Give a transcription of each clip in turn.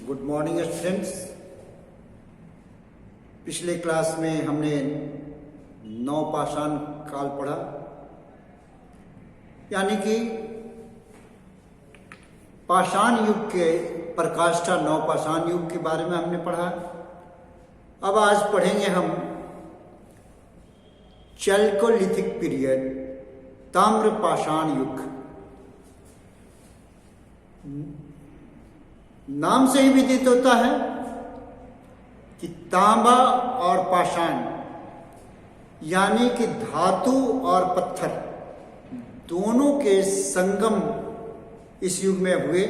Good morning students. पिछले class में हमने नवपाषाण काल पढ़ा, यानी कि पाषाण युग के प्रकाष्ठा नवपाषाण युग के बारे में हमने पढ़ा। अब आज पढ़ेंगे हम चैल्कोलिथिक पीरियड, ताम्रपाषाण युग। नाम से ही विदित होता है कि तांबा और पाषाण यानी कि धातु और पत्थर दोनों के संगम इस युग में हुए।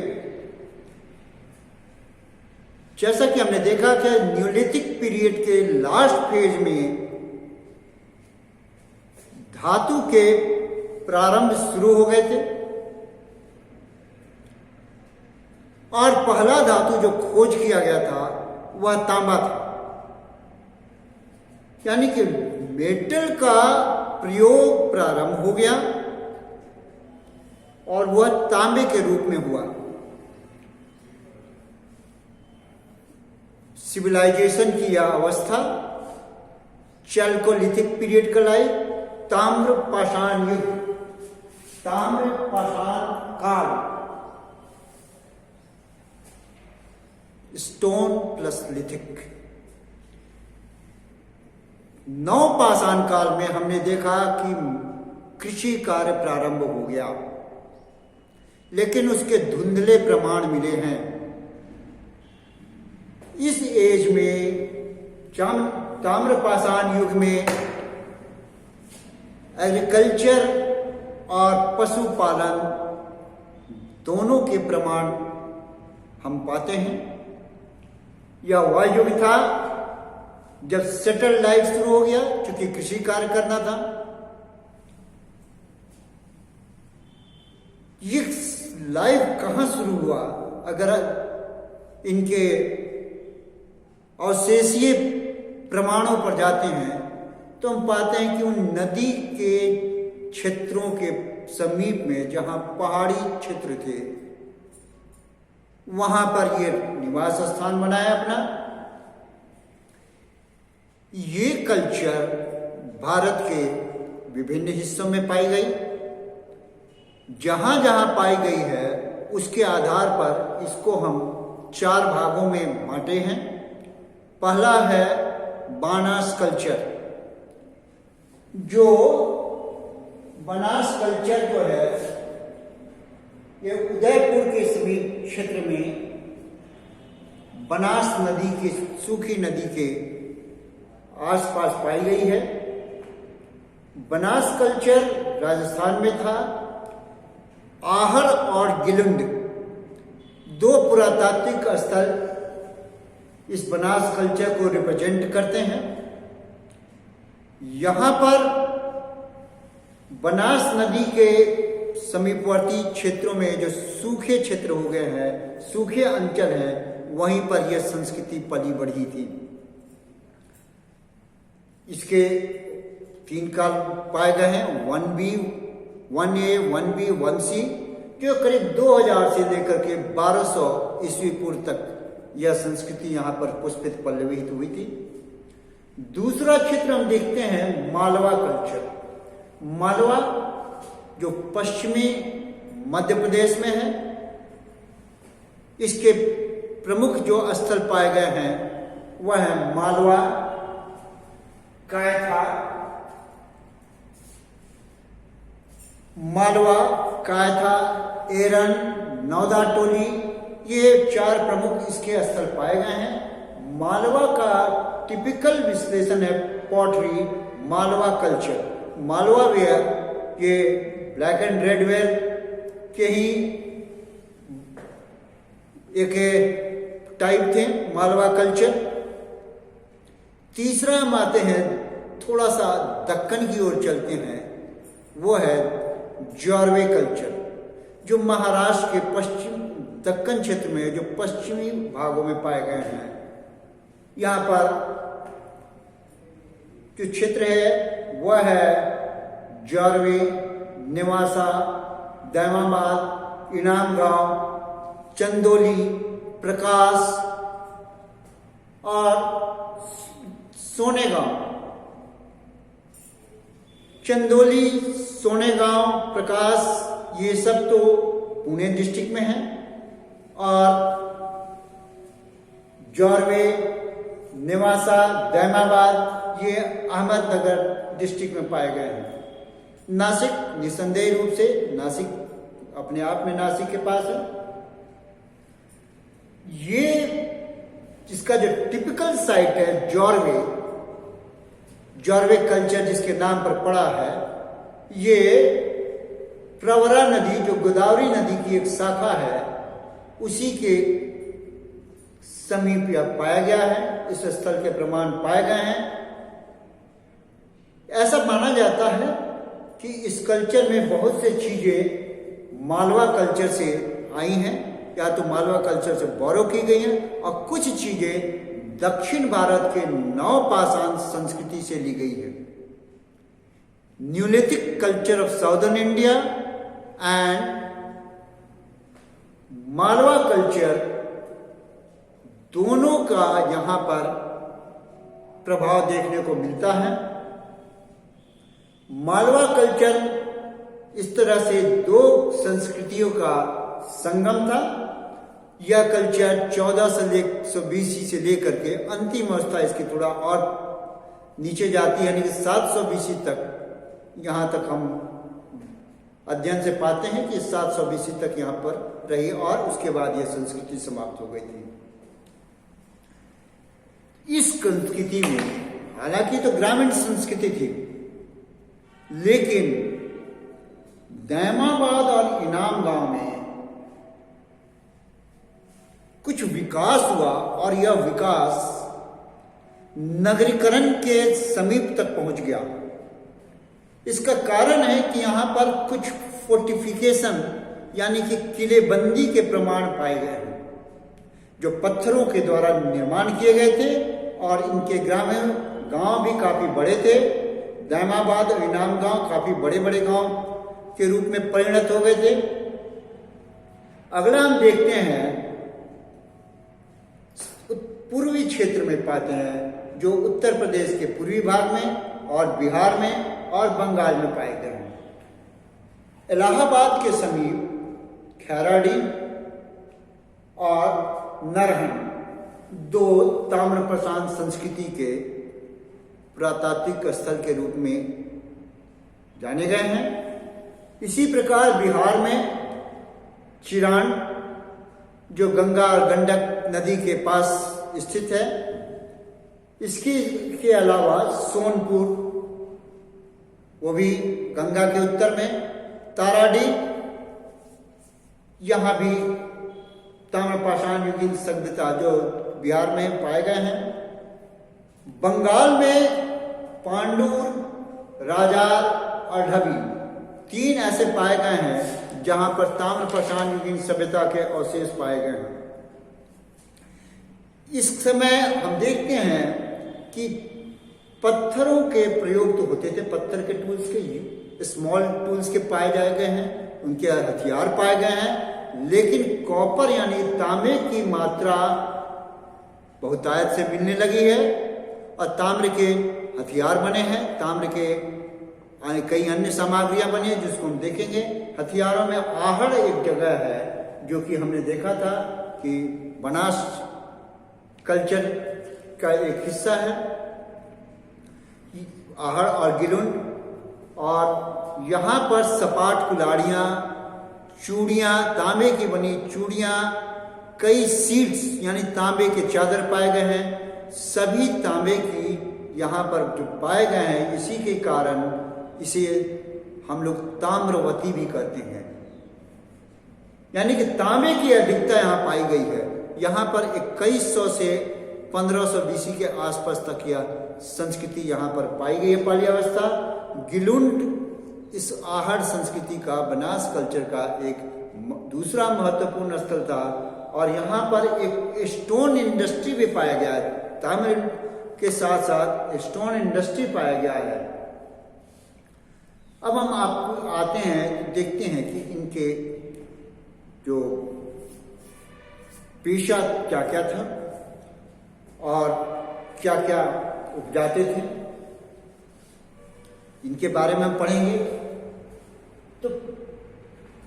जैसा कि हमने देखा कि न्यूलिथिक पीरियड के लास्ट फेज में धातु के प्रारंभ शुरू हो गए थे और पहला धातु जो खोज किया गया था वह तांबा था, यानी कि मेटल का प्रयोग प्रारंभ हो गया और वह तांबे के रूप में हुआ। सिविलाइजेशन की यह अवस्था चैल्कोलिथिक पीरियड कहलाई। ताम्रपाषाण युग, ताम्रपाषाण काल, स्टोन प्लस लिथिक। नवपाषाण काल में हमने देखा कि कृषि कार्य प्रारंभ हो गया, लेकिन उसके धुंधले प्रमाण मिले हैं। इस एज में ताम्रपाषाण युग में एग्रीकल्चर और पशुपालन दोनों के प्रमाण हम पाते हैं। यह वह युग था जब सेटल लाइफ शुरू हो गया, क्योंकि कृषि कार्य करना था। ये लाइफ कहां शुरू हुआ? अगर इनके अवशेषीय प्रमाणों पर जाते हैं तो हम पाते हैं कि उन नदी के क्षेत्रों के समीप में जहां पहाड़ी क्षेत्र थे वहां पर ये निवास स्थान बनाया अपना। ये कल्चर भारत के विभिन्न हिस्सों में पाई गई। जहां जहां पाई गई है उसके आधार पर इसको हम 4 भागों में बांटे हैं। पहला है बनास कल्चर। जो बनास कल्चर जो है ये उदयपुर के समीप क्षेत्र में बनास नदी के, सूखी नदी के आसपास पाई गई है। बनास कल्चर राजस्थान में था। आहर और गिलुंड 2 पुरातात्विक स्थल इस बनास कल्चर को रिप्रेजेंट करते हैं। यहां पर बनास नदी के समीपवर्ती क्षेत्रों में जो सूखे क्षेत्र हो गए हैं, सूखे अंचल हैं, वहीं पर यह संस्कृति पली बढ़ी थी। इसके 3 काल पाए गए हैं, 1B, 1A, 1B, 1C, जो करीब 2000 से लेकर के 1200 ईस्वी पूर्व तक यह संस्कृति यहां पर पुष्पित पल्लवित हुई थी। दूसरा क्षेत्र हम देखते हैं मालवा कल्चर। मालवा जो पश्चिमी मध्य प्रदेश में है, इसके प्रमुख जो स्थल पाए गए हैं वह है मालवा, कायथा, एरन, नौदा टोली, ये 4 प्रमुख इसके स्थल पाए गए हैं। मालवा का टिपिकल विश्लेषण है pottery, Malwa culture. Malwa ware ये ब्लैक एंड रेड वेयर के ही एक टाइप थे, मालवा कल्चर। तीसरा हम आते हैं, थोड़ा सा दक्कन की ओर चलते हैं, वो है जॉर्वे कल्चर, जो महाराष्ट्र के पश्चिम दक्कन क्षेत्र में, जो पश्चिमी भागों में पाए गए हैं। यहां पर जो क्षेत्र है वह है जॉर्वे, निवासा, दैमाबाद, इनाम गांव, चंदोली, प्रकाश और सोनेगांव, चंदौली, सोनेगांव, प्रकाश, ये सब तो पुणे डिस्ट्रिक्ट में है और जोरवे, नेवासा, दैमाबाद ये अहमदनगर डिस्ट्रिक्ट में पाए गए हैं। नासिक निसंदेह रूप से, नासिक अपने आप में नासिक के पास है। ये इसका जो टिपिकल साइट है जोरवे, जोरवे कल्चर जिसके नाम पर पड़ा है, ये प्रवरा नदी जो गोदावरी नदी की एक शाखा है उसी के समीप यह पाया गया है। इस स्थल के प्रमाण पाए गए हैं। ऐसा माना जाता है कि इस कल्चर में बहुत से चीजें मालवा कल्चर से आई हैं, या तो मालवा कल्चर से बोरो की गई हैं और कुछ चीजें दक्षिण भारत के नवपाषाण संस्कृति से ली गई है। Neolithic culture of southern India and Malwa culture दोनों का यहां पर प्रभाव देखने को मिलता है। मालवा कल्चर इस तरह से दो संस्कृतियों का संगम था। यह कल्चर 1400 BC से लेकर के अंतिम अवस्था इसकी थोड़ा और नीचे जाती है, यानी कि 700 BC तक, यहां तक हम अध्ययन से पाते हैं कि 700 BC तक यहां पर रही और उसके बाद यह संस्कृति समाप्त हो गई थी। इस संस्कृति में हालांकि तो ग्रामीण संस्कृति थी, लेकिन दैमाबाद और इनाम गांव में कुछ विकास हुआ और यह विकास नगरीकरण के समीप तक पहुंच गया। इसका कारण है कि यहां पर कुछ फोर्टिफिकेशन यानी कि किलेबंदी के प्रमाण पाए गए हैं, जो पत्थरों के द्वारा निर्माण किए गए थे और इनके ग्रामीण गांव भी काफी बड़े थे। दैमाबाद और इनाम गांव काफी बड़े बड़े गांव के रूप में परिणत हो गए थे। अगला हम देखते हैं पूर्वी क्षेत्र में पाते हैं, जो उत्तर प्रदेश के पूर्वी भाग में और बिहार में और बंगाल में पाए गए हैं। इलाहाबाद के समीप खैराडी और नरहन दो ताम्रप्रशांत संस्कृति के पुरातात्विक स्थल के रूप में जाने गए हैं। इसी प्रकार बिहार में चिरान, जो गंगा और गंडक नदी के पास स्थित है, के अलावा सोनपुर, वो भी गंगा के उत्तर में, ताराडी, यहां भी ताम्रपाषाण युगीन सभ्यता जो बिहार में पाए गए हैं। बंगाल में पांडुर, राजार और ढबी तीन ऐसे पाए गए हैं जहां पर ताम्रपाषाण युगीन सभ्यता के अवशेष पाए गए हैं। इस समय हम देखते हैं कि पत्थरों के प्रयोग तो होते थे, पत्थर के टूल्स के, स्मॉल टूल्स के पाए जाए गए हैं, उनके हथियार पाए गए हैं, लेकिन कॉपर यानी तांबे की मात्रा बहुतायत से मिलने लगी है और ताम्र के हथियार बने हैं। ताम्र के कई अन्य सामग्रियां बनी है जिसको हम देखेंगे। हथियारों में आहड़ एक जगह है जो कि हमने देखा था कि बनास कल्चर का एक हिस्सा है, आहड़ और गिलुंड, और यहाँ पर सपाट कुल्हाड़ियाँ, चूड़ियाँ, तांबे की बनी चूड़ियाँ, कई सीड्स यानी तांबे के चादर पाए गए हैं। सभी तांबे की यहाँ पर जो पाए गए हैं, इसी के कारण इसे हम लोग ताम्रवती भी कहते हैं, यानी कि तांबे की अधिकता यहाँ पाई गई है। यहाँ पर 2100 से 1500 BC के आसपास तक यह संस्कृति यहाँ पर पाई गई है, पाल्यावस्था। गिलुंड इस आहड़ संस्कृति का, बनास कल्चर का एक दूसरा महत्वपूर्ण स्थल था और यहाँ पर एक स्टोन इंडस्ट्री भी पाया गया है। ताम्र के साथ साथ स्टोन इंडस्ट्री पाया गया है। अब हम आपको आते हैं, देखते हैं कि इनके जो पेशा क्या क्या था और क्या क्या उपजाते थे, इनके बारे में हम पढ़ेंगे। तो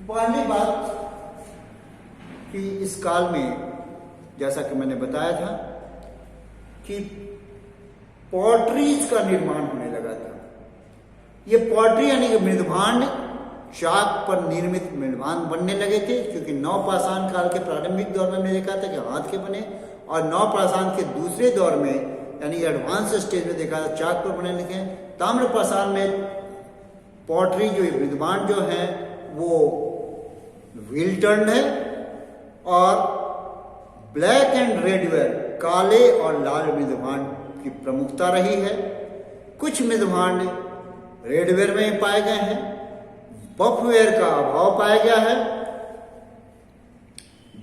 पहली बात कि इस काल में जैसा कि मैंने बताया था कि पॉटरीज का निर्माण होने लगा था। ये पॉटरी यानी कि मृदभांड, चाक पर निर्मित मृदभांड बनने लगे थे, क्योंकि नवपाषाण काल के प्रारंभिक दौर में हमने देखा था कि हाथ के बने, और नवपाषाण के दूसरे दौर में यानी एडवांस स्टेज में देखा था चाक पर बनने लगे। ताम्रपाषाण में पॉटरी जो मृदभांड जो है वो व्हील टर्न है, और ब्लैक एंड रेडवेयर काले और लाल मृदभांड की प्रमुखता रही है। कुछ मृदभांड रेडवेयर में पाए गए हैं, बफवेयर का अभाव पाया गया है।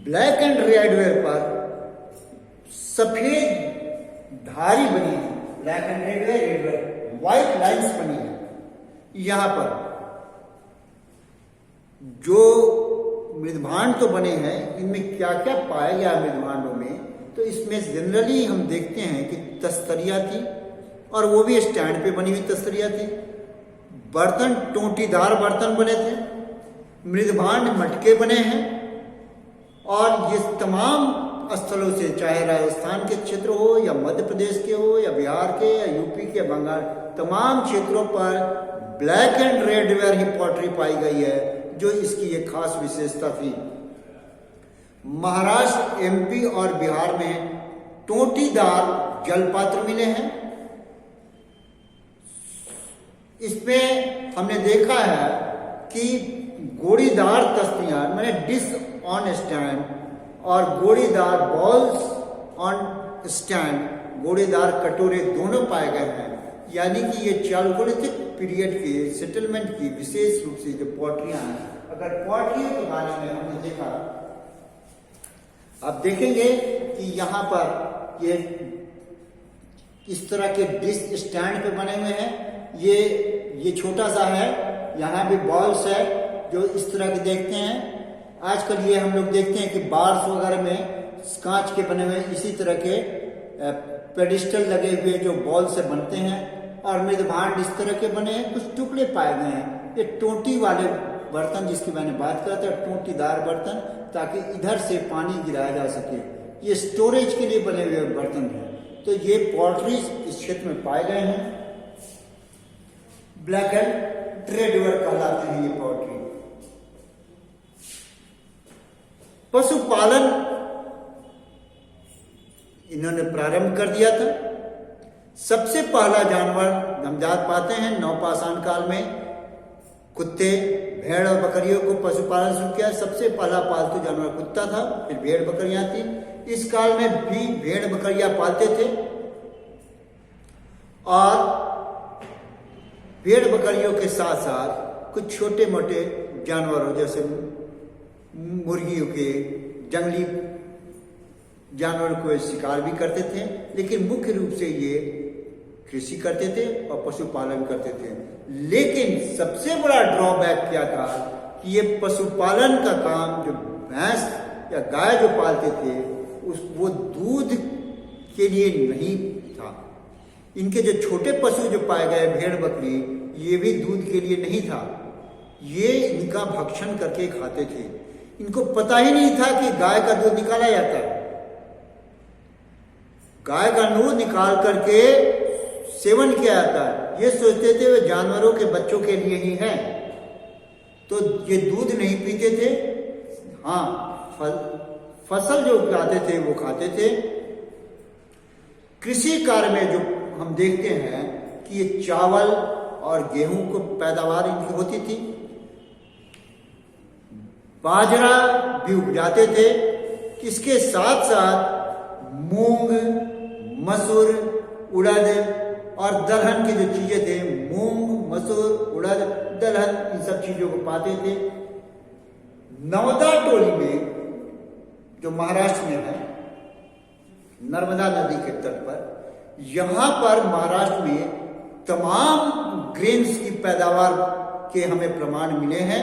ब्लैक एंड रेडवेयर पर सफेद धारी बनी है, black and red ware white lines बनी है। यहां पर जो मृदभांड तो बने हैं, इनमें क्या क्या पाया गया मृदभांडों में, तो इसमें जनरली हम देखते हैं कि तस्तरियां थी, और वो भी स्टैंड पे बनी हुई तस्तरियां थी। बर्तन टोंटीदार बर्तन बने थे, मृदभांड मटके बने हैं, और ये तमाम स्थलों से, चाहे राजस्थान के क्षेत्र हो या मध्य प्रदेश के हो या बिहार के या यूपी के बंगाल, तमाम क्षेत्रों पर ब्लैक एंड रेडवेयर ही पॉटरी पाई गई है, जो इसकी एक खास विशेषता थी। महाराष्ट्र, एमपी और बिहार में टोंटीदार जलपात्र मिले हैं। इसमें हमने देखा है कि गोड़ीदार तस्तियां मैंने डिश ऑन स्टैंड और गोड़ीदार बॉल्स ऑन स्टैंड, गोड़ीदार कटोरे दोनों पाए गए हैं, यानी कि ये चालकोलिथिक पीरियड के सेटलमेंट की विशेष रूप से जो पॉटरियां हैं। अगर पॉटरियों के बारे में हमने देखा, आप देखेंगे कि यहाँ पर ये इस तरह के डिश स्टैंड पे बने हुए हैं। ये छोटा सा है, यहाँ भी बॉल्स है जो इस तरह के देखते हैं। आजकल ये हम लोग देखते हैं कि बार्स वगैरह में कांच के बने हुए इसी तरह के पेडिस्टल लगे हुए जो बॉल से बनते हैं, और मृदभांड इस तरह के बने हैं। कुछ टुकड़े पाए गए हैं। ये टोंटी वाले बर्तन जिसकी मैंने बात करा था, टोंटीदार बर्तन, ताकि इधर से पानी गिराया जा सके, ये स्टोरेज के लिए बने हुए बर्तन हैं। तो ये पॉटरीज इस क्षेत्र में पाए गए हैं। ब्लैक एंड रेडवेयर कहलाते हैं ये पॉटरी। पशुपालन इन्होंने प्रारंभ कर दिया था। सबसे पहला जानवर नवजात पाते हैं नवपाषाण काल में, कुत्ते, भेड़ और बकरियों को पशुपालन शुरू किया। सबसे पहला पालतू जानवर कुत्ता था, फिर भेड़ बकरियां थी। इस काल में भी भेड़ बकरियां पालते थे, और भेड़ बकरियों के साथ साथ कुछ छोटे मोटे जानवरों जैसे मुर्गियों के, जंगली जानवरों को शिकार भी करते थे, लेकिन मुख्य रूप से ये कृषि करते थे और पशुपालन करते थे। लेकिन सबसे बड़ा ड्रॉबैक क्या था कि ये पशुपालन का काम जो भैंस या गाय जो पालते थे वो दूध के लिए नहीं था। इनके जो छोटे पशु जो पाए गए, भेड़ बकरी, ये भी दूध के लिए नहीं था। ये इनका भक्षण करके खाते थे। इनको पता ही नहीं था कि गाय का दूध निकाला जाता है। गाय का दूध निकाल करके सेवन किया जाता है, ये सोचते थे वे जानवरों के बच्चों के लिए ही है, तो ये दूध नहीं पीते थे। हाँ, फसल जो उगाते थे वो खाते थे। कृषि कार्य में जो हम देखते हैं कि ये चावल और गेहूं को पैदावार इनकी होती थी, बाजरा भी उपजाते थे। इसके साथ साथ मूंग, मसूर, उड़द और दलहन की जो चीजें थे, मूंग, मसूर, उड़द, दलहन, इन सब चीजों को पाते थे। नर्मदा टोली में जो महाराष्ट्र में है, नर्मदा नदी के तट पर, यहां पर महाराष्ट्र में तमाम ग्रेन्स की पैदावार के हमें प्रमाण मिले हैं।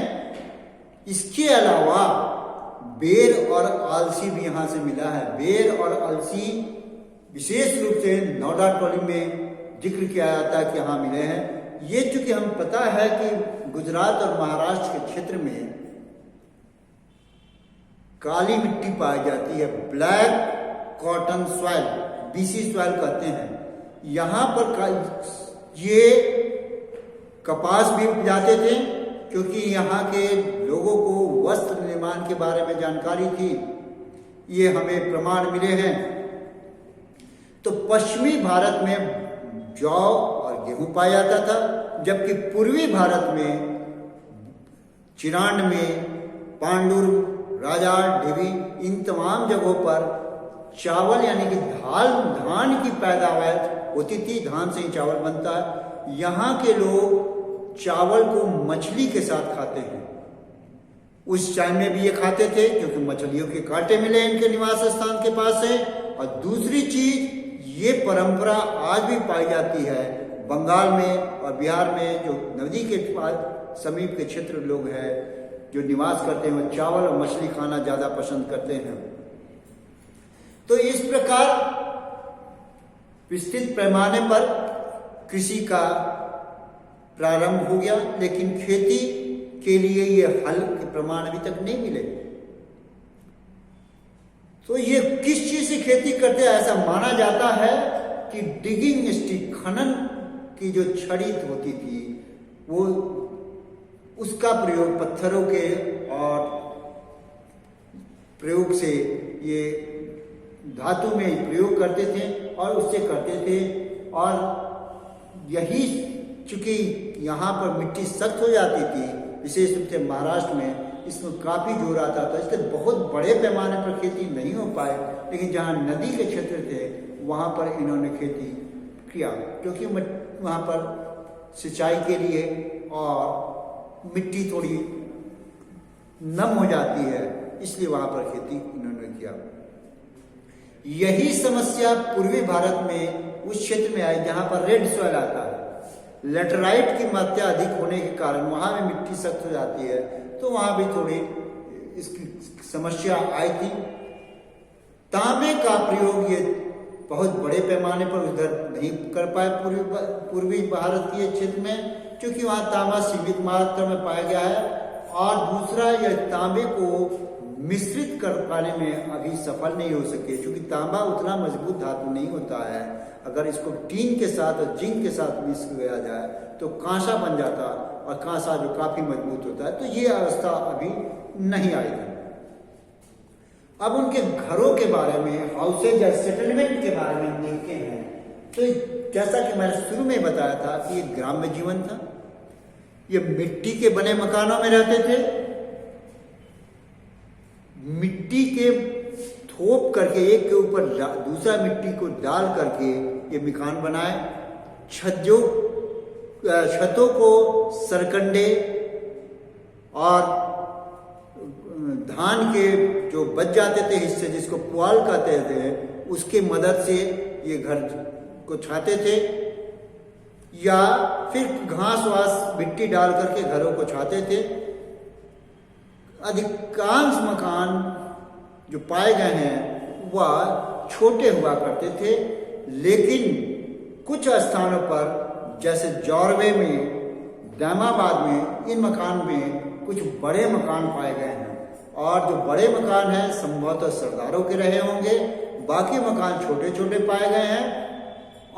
इसके अलावा बेर और आलसी भी यहाँ से मिला है। बेर और आलसी विशेष रूप से नोडा टोली में जिक्र किया जाता है कि यहाँ मिले हैं। ये चूंकि हम पता है कि गुजरात और महाराष्ट्र के क्षेत्र में काली मिट्टी पाई जाती है, black cotton soil, BC soil कहते हैं। यहाँ पर ये कपास भी उपजाते थे, क्योंकि यहाँ के लोगों को वस्त्र निर्माण के बारे में जानकारी थी, ये हमें प्रमाण मिले हैं। तो पश्चिमी भारत में जौ और गेहूं पाया जाता था, जबकि पूर्वी भारत में चिरांड में, पांडुर, राजाड़, ढेवी, इन तमाम जगहों पर चावल यानी कि धान की पैदावार होती थी। धान से ही चावल बनता है। यहाँ के लोग चावल को मछली के साथ खाते हैं। उस टाइम में भी ये खाते थे, क्योंकि मछलियों के कांटे मिले इनके निवास स्थान के पास है। और दूसरी चीज, ये परंपरा आज भी पाई जाती है बंगाल में और बिहार में, जो नदी के पास समीप के क्षेत्र लोग हैं जो निवास करते हैं, वो चावल और मछली खाना ज्यादा पसंद करते हैं। तो इस प्रकार विस्तृत पैमाने पर कृषि का प्रारंभ हो गया, लेकिन खेती के लिए ये हल के प्रमाण अभी तक नहीं मिले। तो ये किस चीज से खेती करते हैं? ऐसा माना जाता है कि डिगिंग स्टिक, खनन की जो छड़ी होती थी, वो उसका प्रयोग पत्थरों के और प्रयोग से ये धातु में प्रयोग करते थे और उससे करते थे। और यही चूंकि यहाँ पर मिट्टी सख्त हो जाती थी, विशेष रूप से महाराष्ट्र में इसमें काफी जोर आता था, इसलिए बहुत बड़े पैमाने पर खेती नहीं हो पाए। लेकिन जहाँ नदी के क्षेत्र थे वहाँ पर इन्होंने खेती किया, क्योंकि वहाँ पर सिंचाई के लिए और मिट्टी थोड़ी नम हो जाती है, इसलिए वहाँ पर खेती इन्होंने किया। यही समस्या पूर्वी भारत में उस क्षेत्र में आई जहाँ पर रेड सॉइल आता है। लेटराइट की मात्रा अधिक होने के कारण वहाँ में मिट्टी सख्त हो जाती है, तो वहाँ भी थोड़ी इसकी समस्या आई थी। तांबे का प्रयोग ये बहुत बड़े पैमाने पर उधर नहीं कर पाए पूर्वी भारतीय क्षेत्र में, क्योंकि वहाँ तांबा सीमित मात्रा में पाया गया है। और दूसरा, यह तांबे को मिश्रित कर पाने में अभी सफल नहीं हो सके, क्योंकि तांबा उतना मजबूत धातु नहीं होता है। अगर इसको टीन के साथ और जिंक के साथ मिक्स किया जाए तो कांसा बन जाता, और कांसा जो काफी मजबूत होता है। तो ये अवस्था अभी नहीं आई थी। अब उनके घरों के बारे में, हाउसेज या सेटलमेंट के बारे में देखते हैं, तो जैसा कि मैंने शुरू में बताया था कि ये ग्राम्य जीवन था। ये मिट्टी के बने मकानों में रहते थे, मिट्टी के थोप करके एक के ऊपर दूसरा मिट्टी को डाल करके ये मकान बनाए। छतों को सरकंडे और धान के जो बच जाते थे हिस्से, जिसको पुआल कहते थे, उसके मदद से ये घर को छाते थे, या फिर घास वास मिट्टी डाल करके घरों को छाते थे। अधिकांश मकान जो पाए गए हैं वह छोटे हुआ करते थे, लेकिन कुछ स्थानों पर जैसे जौरवे में, दामाबाद में, इन मकान में कुछ बड़े मकान पाए गए हैं। और जो बड़े मकान हैं संभवतः सरदारों के रहे होंगे, बाकी मकान छोटे छोटे पाए गए हैं।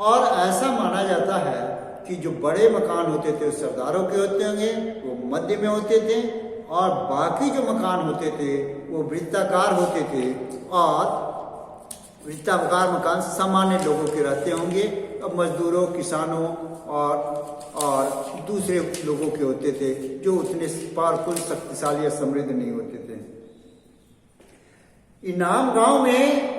और ऐसा माना जाता है कि जो बड़े मकान होते थे वो सरदारों के होते होंगे, वो मध्य में होते थे, और बाकी जो मकान होते थे वो वृत्ताकार होते थे, और वृत्ताकार मकान सामान्य लोगों के रहते होंगे, अब मजदूरों, किसानों और दूसरे लोगों के होते थे, जो उतने पावरफुल, शक्तिशाली या समृद्ध नहीं होते थे। इनाम गांव में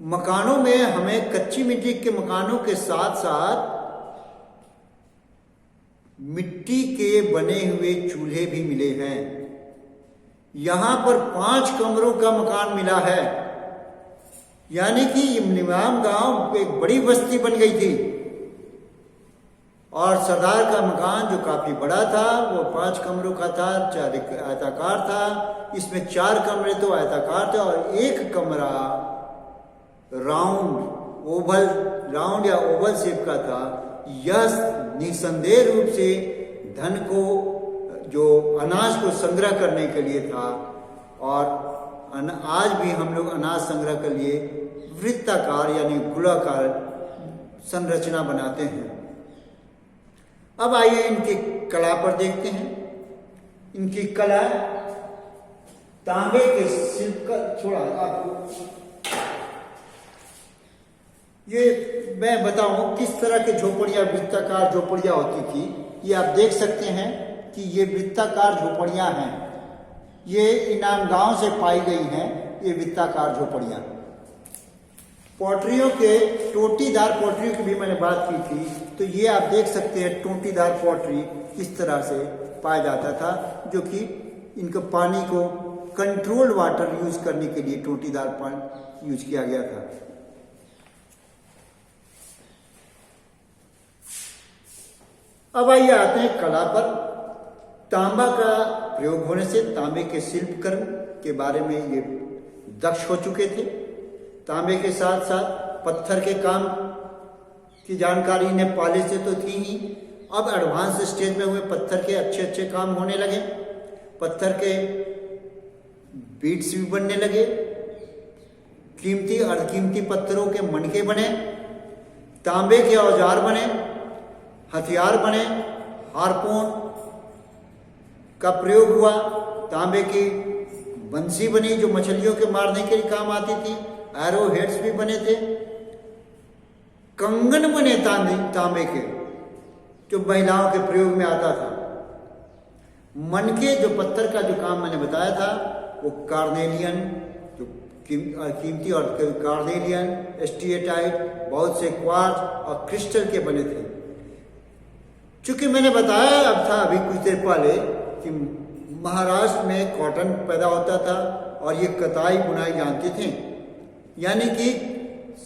मकानों में हमें कच्ची मिट्टी के मकानों के साथ साथ मिट्टी के बने हुए चूल्हे भी मिले हैं। यहां पर 5 कमरों का मकान मिला है, यानी कि इमाम गांव एक बड़ी बस्ती बन गई थी। और सरदार का मकान जो काफी बड़ा था, वो 5 कमरों का था, 4 आयताकार था। इसमें 4 कमरे तो आयताकार थे और एक कमरा राउंड या ओवल शेप का था। यह निसंदेह रूप से धन को, जो अनाज को संग्रह करने के लिए था। और आज भी हम लोग अनाज संग्रह के लिए वृत्ताकार यानी गोलाकार संरचना बनाते हैं। अब आइए इनकी कला पर देखते हैं। इनकी कला तांबे के शिल्प का, थोड़ा आपको ये मैं बताऊं किस तरह के झोपड़ियां, वृत्ताकार झोपड़ियां होती थी। ये आप देख सकते हैं कि ये वृत्ताकार झोपड़ियां हैं। ये इनाम गांव से पाई गई हैं ये वृत्ताकार झोपड़ियां। पॉटरियों के, टोटीदार पॉटरियों की भी मैंने बात की थी, तो ये आप देख सकते हैं टोटीदार पॉटरी किस तरह से पाया जाता था, जो कि इनको पानी को कंट्रोल वाटर यूज करने के लिए टोटीदार पानी यूज किया गया था। अब आइए आते हैं कला पर। तांबा का प्रयोग होने से तांबे के शिल्पकर्म के बारे में ये दक्ष हो चुके थे। तांबे के साथ साथ पत्थर के काम की जानकारी इन्हें पहले से तो थी ही। अब एडवांस स्टेज में हुए पत्थर के अच्छे अच्छे काम होने लगे। पत्थर के बीट्स भी बनने लगे, कीमती अर्धकीमती पत्थरों के मणके बने, तांबे के औजार बने, हथियार बने, हारपून का प्रयोग हुआ, तांबे की बंसी बनी जो मछलियों के मारने के लिए काम आती थी, एरो हेड्स भी बने थे, कंगन बने तांबे के जो महिलाओं के प्रयोग में आता था। मनके जो पत्थर का जो काम मैंने बताया था वो कार्नेलियन, जो कीमती और कार्नेलियन, एस्टिएटाइट, बहुत से क्वार्ट्ज और क्रिस्टल के बने थे। चूंकि मैंने बताया अब था अभी कुछ देर पहले कि महाराष्ट्र में कॉटन पैदा होता था और ये कताई बुनाई जानते थे, यानी कि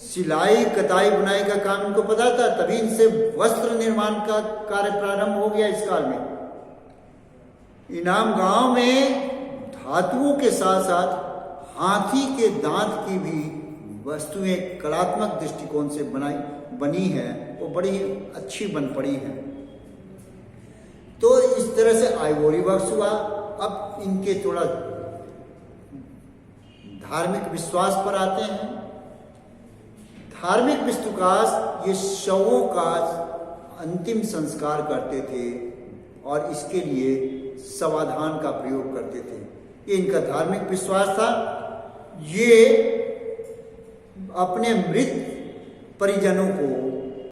सिलाई कताई बुनाई का काम इनको पता था, तभी इनसे वस्त्र निर्माण का कार्य प्रारंभ हो गया इस काल में। इनाम गांव में धातुओं के साथ साथ हाथी के दांत की भी वस्तुएं कलात्मक दृष्टिकोण से बनी है, वो बड़ी अच्छी बन पड़ी है। तो इस तरह से आइवोरी वर्क्स हुआ। अब इनके थोड़ा धार्मिक विश्वास पर आते हैं। धार्मिक विश्वास, ये शवों का अंतिम संस्कार करते थे और इसके लिए समाधान का प्रयोग करते थे। ये इनका धार्मिक विश्वास था। ये अपने मृत परिजनों को